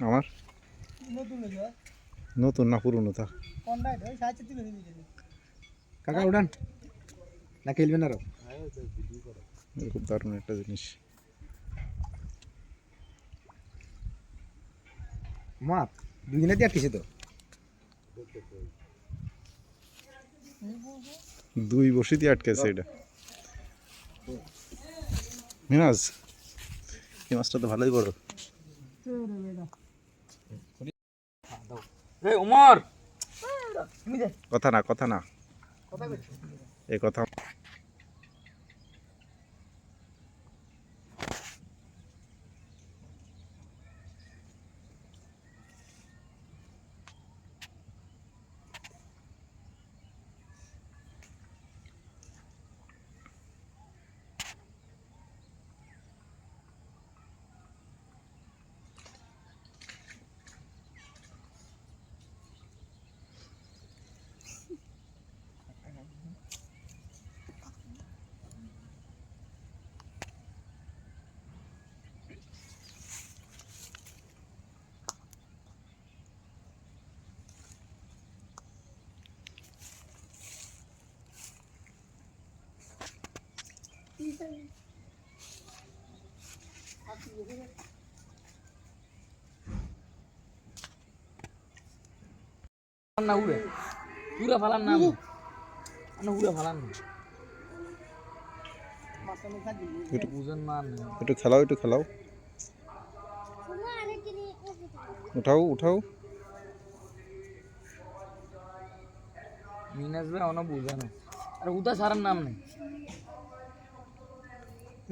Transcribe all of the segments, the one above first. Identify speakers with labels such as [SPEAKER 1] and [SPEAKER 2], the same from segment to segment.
[SPEAKER 1] আমার নতুন না পুরনো তা
[SPEAKER 2] কাকা উঠান না খেলবেন আরো
[SPEAKER 1] খুব দারুণ একটা জিনিস।
[SPEAKER 2] মাপ দুদিনে দিয়ে আটকেছে তো
[SPEAKER 1] 2 বসি দিয়ে আটকেছে এটা। মিনাজ এই মাছটা তো ভালোই বড়।
[SPEAKER 3] উমর
[SPEAKER 1] কথা না এই কথা।
[SPEAKER 3] না উড়ে পুরা ফালান না না উড়ে ফালান না বুঝেন না
[SPEAKER 1] একটু খেলাও উঠাও
[SPEAKER 3] মিনাজ ভাই অন বুঝে না আর উদা সারার নাম নেই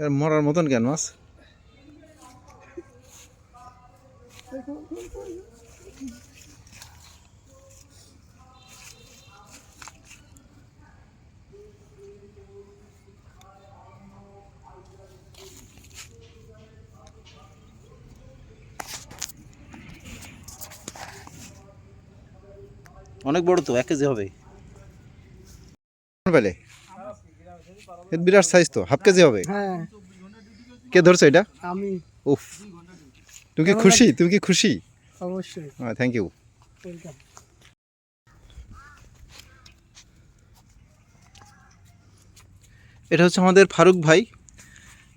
[SPEAKER 1] এর মরার মতন কেন মাছ? অনেক বড় তো 1 কেজি হবে। পেলে বিরাট সাইজ তো, হাফ কেজি হবে।
[SPEAKER 2] হ্যাঁ
[SPEAKER 1] কে ধরছে এটা?
[SPEAKER 2] আমি।
[SPEAKER 1] উফ, তুমি কি খুশি?
[SPEAKER 2] অবশ্যই।
[SPEAKER 1] হ্যাঁ, থ্যাংক ইউ। এটা হচ্ছে আমাদের ফারুক ভাই।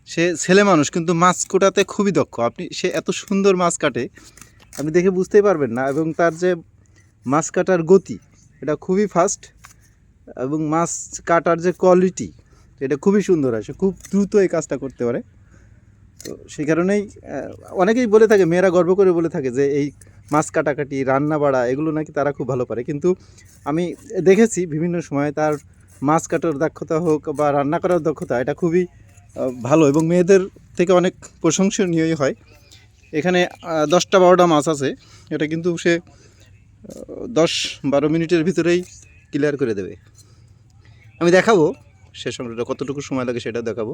[SPEAKER 1] সে ছেলে মানুষ কিন্তু মাছ কাটাতে খুবই দক্ষ। সে এত সুন্দর মাছ কাটে আপনি দেখে বুঝতেই পারবেন না, এবং তার যে মাছ কাটার গতি এটা খুবই ফাস্ট, এবং মাছ কাটার যে কোয়ালিটি এটা খুবই সুন্দর হয়। সে খুব দ্রুত এই কাজটা করতে পারে। তো সেই কারণেই অনেকেই বলে থাকে, মেয়েরা গর্ব করে বলে থাকে যে এই মাছ কাটাকাটি রান্না বাড়া এগুলো নাকি তারা খুব ভালো পারে। কিন্তু আমি দেখেছি বিভিন্ন সময় তার মাছ কাটার দক্ষতা হোক বা রান্না করার দক্ষতা এটা খুবই ভালো, এবং মেয়েদের থেকে অনেক প্রশংসনীয়ই হয়। এখানে 10-12টা মাছ আছে। এটা কিন্তু সে 10-12 মিনিটের ভিতরেই ক্লিয়ার করে দেবে। আমি দেখাবো সে সঙ্গে কতটুকু সময় লাগে সেটা দেখাবো।